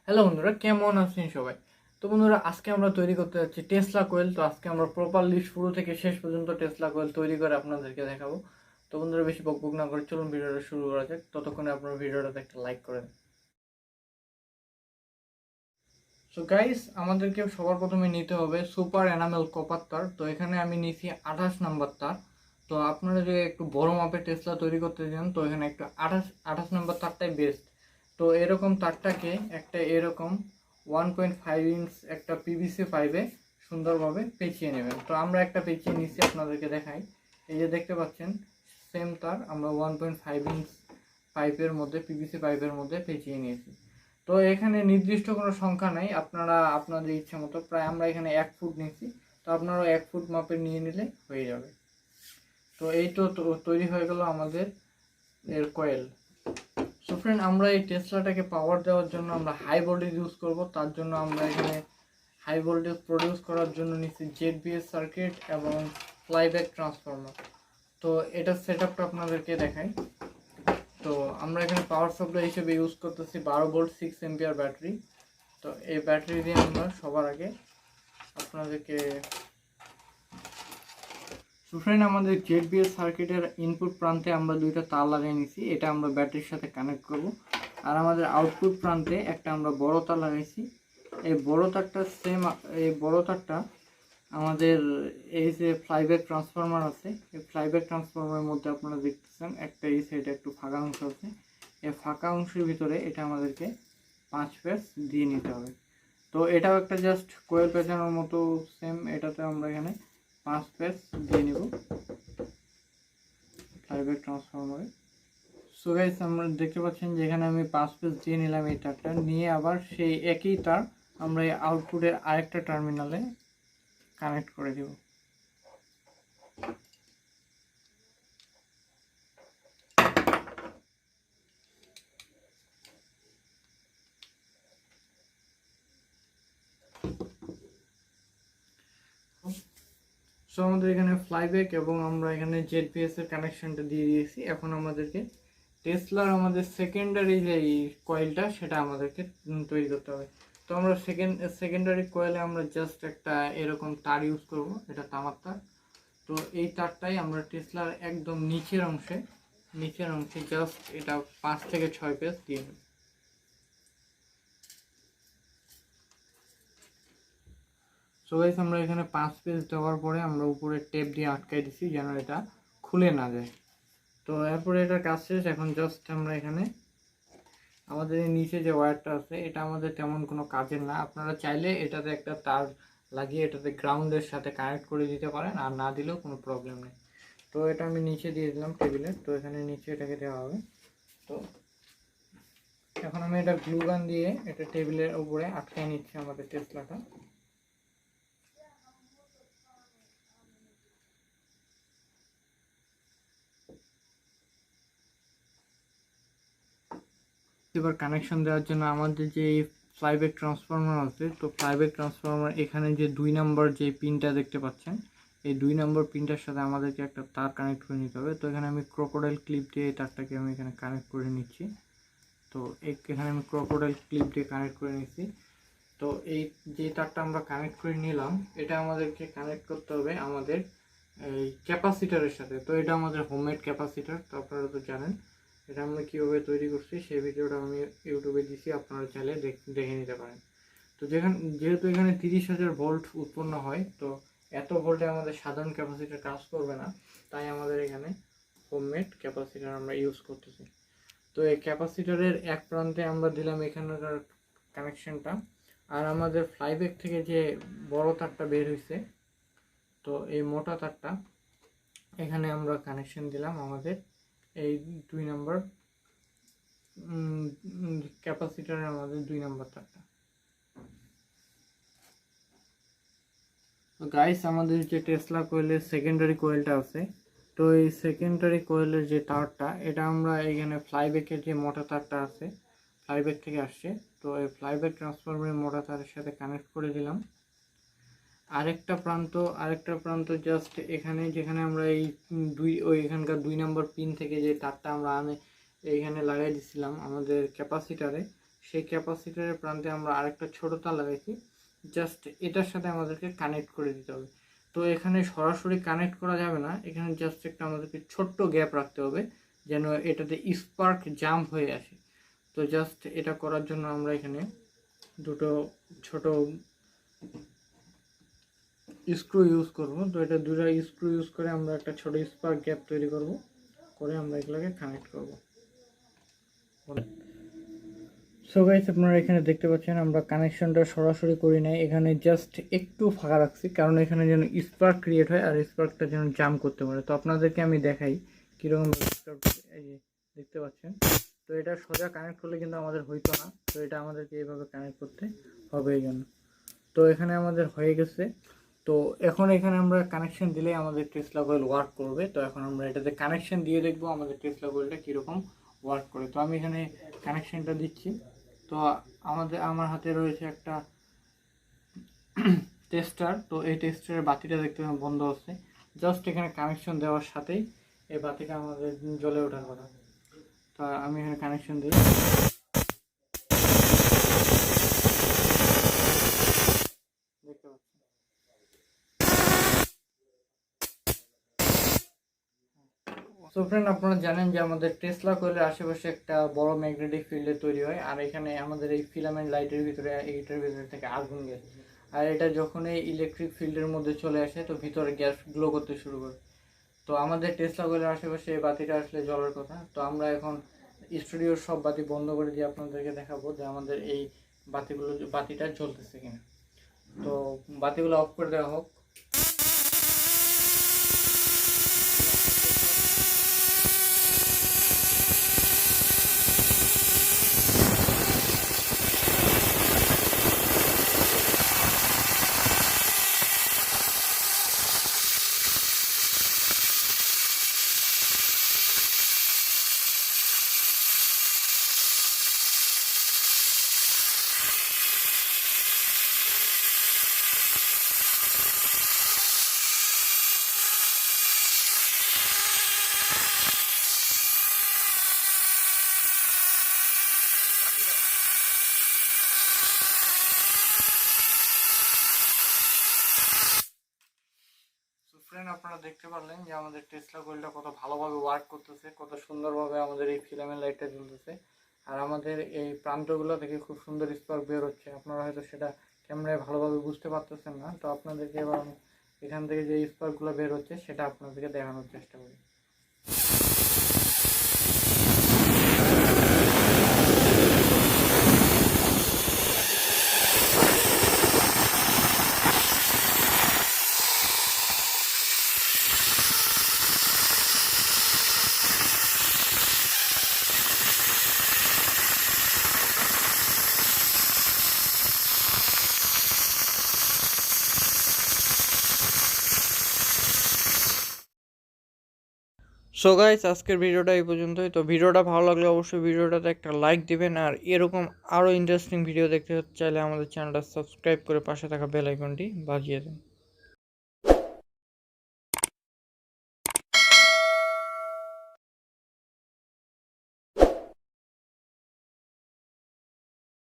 Hello বন্ধুরা, কেমন আছেন সবাই? তো বন্ধুরা, আজকে আমরা তৈরি করতে যাচ্ছি টেসলা কোয়েল। তো আজকে আমরা প্রপারলি শুরু থেকে শেষ পর্যন্ত টেসলা কোয়েল তৈরি করে আপনাদেরকে দেখাবো। তো বন্ধুরা, বেশি বকবক না করে চলুন ভিডিওটা শুরু করা যাক। ততক্ষণে আপনার ভিডিওটাতে একটা লাইক করেন। সো গাইস, আমাদেরকে সবার প্রথমে নিতে হবে সুপার এনামেল কপার তার। তো এখানে আমি নিয়েছি 28 নম্বর তার। তো আপনারা যদি একটু বড় মাপের টেসলা তৈরি করতে চান, তো এখানে একটু 28 নম্বর তারটাই বেস্ট। তো এরকম তারটাকে একটা এরকম 1.5 ইঞ্চ একটা পিভিসি পাইপে সুন্দরভাবে পেঁচিয়ে নেবেন। তো আমরা একটা পেঁচিয়ে নিচ্ছি, আপনাদেরকে দেখাই। এই যে দেখতে পাচ্ছেন, সেম তার আমরা 1.5 ইঞ্চ পাইপের মধ্যে, পিভিসি পাইপের মধ্যে পেঁচিয়ে নিয়েছি। তো এখানে নির্দিষ্ট কোনো সংখ্যা নাই, আপনারা আপনাদের ইচ্ছা মতো, প্রায় আমরা এখানে 1 ফুট নিয়েছি। তো আপনারাও 1 ফুট মাপের নিয়ে নিলে হয়ে যাবে। তো এই তো তৈরি হয়ে গেল আমাদের এর কয়েল। সো ফ্রেন্ড, আমরা এই টেসলাটাকে পাওয়ার দেওয়ার জন্য আমরা হাই ভোল্টেজ ইউজ করব। তার জন্য আমরা এখানে হাই ভোল্টেজ প্রডিউস করার জন্য নিচ্ছি জেডবিএস সার্কিট এবং ফ্লাইব্যাক ট্রান্সফর্মার। তো এটার সেট আপটা আপনাদেরকে দেখাই। তো আমরা এখানে পাওয়ার সাপ্লাই হিসেবে ইউজ করতেছি 12 ভোল্ট 6 এম্পিয়ার ব্যাটারি। তো এই ব্যাটারি দিয়ে আমরা সবার আগে আপনাদেরকে ফ্রেন্ড, আমাদের জেডবিএস সার্কিটের ইনপুট প্রান্তে আমরা দুইটা তার লাগিয়ে নিছি, এটা আমরা ব্যাটারির সাথে কানেক্ট করব। আর আমাদের আউটপুট প্রান্তে একটা আমরা বড় তার লাগাইছি। এই বড় তারটা এই বড় তারটা আমাদের এই যে ফ্লাইব্যাক ট্রান্সফরমার আছে, এই ফ্লাইব্যাক ট্রান্সফরমারের মধ্যে আপনারা দেখতেছেন একটা এই সাইডে একটু ফাঁকা অংশ আছে। এই ফাঁকা অংশের ভিতরে এটা আমাদেরকে 5 পেজ দিয়ে নিতে হবে। তো এটাও একটা জাস্ট কোয়েল পেঁচানোর মতো সেম, এটাতে আমরা এখানে 5 পেজ দিয়ে নিব ফ্লাইব্যাক ট্রান্সফরমারে। সো গাইস, আমরা দেখতে পাচ্ছেন যে এখানে আমি 5 পেজ দিয়ে নিলাম এই তারটা নিয়ে। আবার সেই একই তার আমরা এই আউটপুটের আরেকটা টার্মিনালে কানেক্ট করে দেব। সো আমাদের এখানে ফ্লাইব্যাক এবং আমরা এখানে জেডপিএস এর কানেকশনটা দিয়ে দিয়েছি। এখন আমাদেরকে টেসলার আমাদের সেকেন্ডারি যে কয়েলটা, সেটা আমাদেরকে তৈরি করতে হবে। তো আমরা সেকেন্ডারি কয়েলে আমরা জাস্ট একটা এরকম তার ইউজ করব, এটা তামার তার। তো এই তারটাই আমরা টেসলার একদম নিচের অংশে জাস্ট এটা 5 থেকে 6 পেজ দিয়ে দেব। সো গাইস, আমরা এখানে 5 পেজ দেওয়ার পরে আমরা উপরে টেপ দিয়ে আটকাই দিছি যেন এটা খুলে না যায়। তো এরপরে এটার কাজ শেষ। এখন জাস্ট আমরা এখানে আমাদের নিচে যে ওয়্যারটা আছে, এটা আমাদের তেমন কোনো কাজের না। আপনারা চাইলে এটাতে একটা তার লাগিয়ে এটাতে গ্রাউন্ডের সাথে কানেক্ট করে দিতে পারেন, আর না দিলেও কোনো প্রবলেম নেই। তো এটা আমি নিচে দিয়ে দিলাম টেবিলে। তো এখানে নিচে এটাকে দেওয়া হবে। তো এখন আমি এটা গ্লু গান দিয়ে এটা টেবিলের উপরে আটকায় নিচ্ছি আমাদের টেসলাটা। এবার কানেকশন দেওয়ার জন্য আমাদের যে ফ্লাইব্যাক ট্রান্সফরমার আছে, তো ফ্লাইব্যাক ট্রান্সফরমার এখানে যে 2 নম্বর যে পিনটা দেখতে পাচ্ছেন, এই 2 নম্বর পিনটার সাথে আমাদেরকে একটা তার কানেক্ট করে নিতে হবে। তো এখানে আমি ক্রোকোডাইল ক্লিপ দিয়ে এই তারটাকে আমি এখানে কানেক্ট করে নিচ্ছি। তো এখানে আমি ক্রোকোডাইল ক্লিপ দিয়ে কানেক্ট করে নিচ্ছি। তো এই যে তারটা আমরা কানেক্ট করে নিলাম, এটা আমাদেরকে কানেক্ট করতে হবে আমাদের এই ক্যাপাসিটারের সাথে। তো এটা আমাদের হোমমেড ক্যাপাসিটার, তো আপনারা তো জানেন এটা আমরা কীভাবে তৈরি করছি, সেই ভিডিওটা আমি ইউটিউবে দিছি, আপনারা চাইলে দেখে নিতে পারেন। তো যেহেতু এখানে 30,000 ভোল্ট উৎপন্ন হয়, তো এত ভোল্টে আমাদের সাধারণ ক্যাপাসিটার কাজ করবে না, তাই আমাদের এখানে হোমমেড ক্যাপাসিটার আমরা ইউজ করতেছি। তো এই ক্যাপাসিটারের এক প্রান্তে আমরা দিলাম এখানকার কানেকশনটা, আর আমাদের ফ্লাইব্যাক থেকে যে বড় তারটা বের হয়েছে, তো এই মোটা তারটা এখানে আমরা কানেকশন দিলাম আমাদের এই 2 নম্বর ক্যাপাসিটারের আমাদের 2 নম্বর তারটা। তো গাইস, আমাদের যে টেসলা কোয়েলের সেকেন্ডারি কোয়েলটা আছে, তো এই সেকেন্ডারি কোয়েলের যে তারটা, এটা আমরা এখানে ফ্লাইব্যাকের যে মোটা তারটা আছে, ফ্লাইব্যাক থেকে আসছে, তো এই ফ্লাইব্যাক ট্রান্সফরমারের মোটা তারের সাথে কানেক্ট করে দিলাম। আরেকটা প্রান্ত জাস্ট এখানে, যেখানে আমরা এই এখানকার 2 নম্বর পিন থেকে যে তারটা আমরা এইখানে লাগাই দিছিলাম আমাদের ক্যাপাসিটারে, সেই ক্যাপাসিটরের প্রান্তে আমরা আরেকটা ছোট তার লাগাইছি, জাস্ট এটার সাথে আমাদেরকে কানেক্ট করে দিতে হবে। তো এখানে সরাসরি কানেক্ট করা যাবে না, এখানে জাস্ট একটা আমাদেরকে ছোট্ট গ্যাপ রাখতে হবে যেন এটাতে স্পার্ক জাম্প হয়ে আসে। তো জাস্ট এটা করার জন্য আমরা এখানে দুটো ছোট স্ক্রু ইউজ করব। তো এটা দুটো স্ক্রু ইউজ করে আমরা একটা ছোট স্পার্ক গ্যাপ তৈরি করব, করে আমরা এগুলোকে কানেক্ট করব। সো গাইস, আপনারা এখানে দেখতে পাচ্ছেন আমরা কানেকশনটা সরাসরি করি নাই, এখানে জাস্ট একটু ফাঁকা রাখছি, কারণ এখানে যেন স্পার্ক ক্রিয়েট হয় আর স্পার্কটা যেন জাম্প করতে পারে। তো আপনাদেরকে আমি দেখাই কীরকম, এই যে দেখতে পাচ্ছেন। তো এটা সোজা কানেক্ট করলে কিন্তু আমাদের হইতো না, তো এটা আমাদেরকে এইভাবে কানেক্ট করতে হবে এই জন্য। তো এখানে আমাদের হয়ে গেছে। তো এখন এখানে আমরা কানেকশন দিলেই আমাদের টেসলা কয়েল ওয়ার্ক করবে। তো এখন আমরা এটাতে কানেকশন দিয়ে দেখবো আমাদের টেসলা কয়েলটা কীরকম ওয়ার্ক করে। তো আমি এখানে কানেকশনটা দিচ্ছি। তো আমার হাতে রয়েছে একটা টেস্টার। তো এই টেস্টারের বাতিটা দেখতে বন্ধ হচ্ছে, জাস্ট এখানে কানেকশন দেওয়ার সাথেই এই বাতিটা আমাদের জ্বলে ওঠার কথা। তো আমি এখানে কানেকশন দিই। দেখতে পাচ্ছি। সো ফ্রেন্ড, আপনারা জানেন যে আমাদের টেসলা কয়েলের আশেপাশে একটা বড় ম্যাগনেটিক ফিল্ডে তৈরি হয়, আর এখানে আমাদের এই ফিলামেন্ট লাইটের ভিতরে এইটার ভিতরে থেকে আগুন গ্যাস, আর এটা যখন এই ইলেকট্রিক ফিল্ডের মধ্যে চলে আসে তো ভিতরে গ্যাস গ্লো করতে শুরু করে। তো আমাদের টেসলা কয়েলের আশেপাশে এই বাতিটা আসলে জ্বলার কথা। তো আমরা এখন স্টুডিওর সব বাতি বন্ধ করে দিয়ে আপনাদেরকে দেখাবো যে আমাদের এই বাতিটা জ্বলতেছে কিনা। তো বাতিগুলো অফ করে দেওয়া হোক। ফ্রেন্ড, আপনারা দেখতে পারলেন যে আমাদের টেসলা কয়েলটা কত ভালোভাবে ওয়ার্ক করতেছে, কত সুন্দরভাবে আমাদের এই ফিলামেন্ট লাইটটা জ্বলতেছে, আর আমাদের এই প্রান্তগুলো থেকে খুব সুন্দর স্পার্ক বের হচ্ছে। আপনারা হয়তো সেটা ক্যামেরায় ভালোভাবে বুঝতে পারতেছেন না, তো আপনাদেরকে এবার আমি এখান থেকে যে স্পার্কগুলো বের হচ্ছে সেটা আপনাদেরকে দেখানোর চেষ্টা করি। সো গাইস, আজকের ভিডিওটা এই পর্যন্তই। তো ভিডিওটা ভালো লাগলে অবশ্যই ভিডিওটাতে একটা লাইক দিবেন, আর এরকম আরও ইন্টারেস্টিং ভিডিও দেখতে চাইলে আমাদের চ্যানেলটা সাবস্ক্রাইব করে পাশে থাকা বেল আইকনটি বাজিয়ে দেন।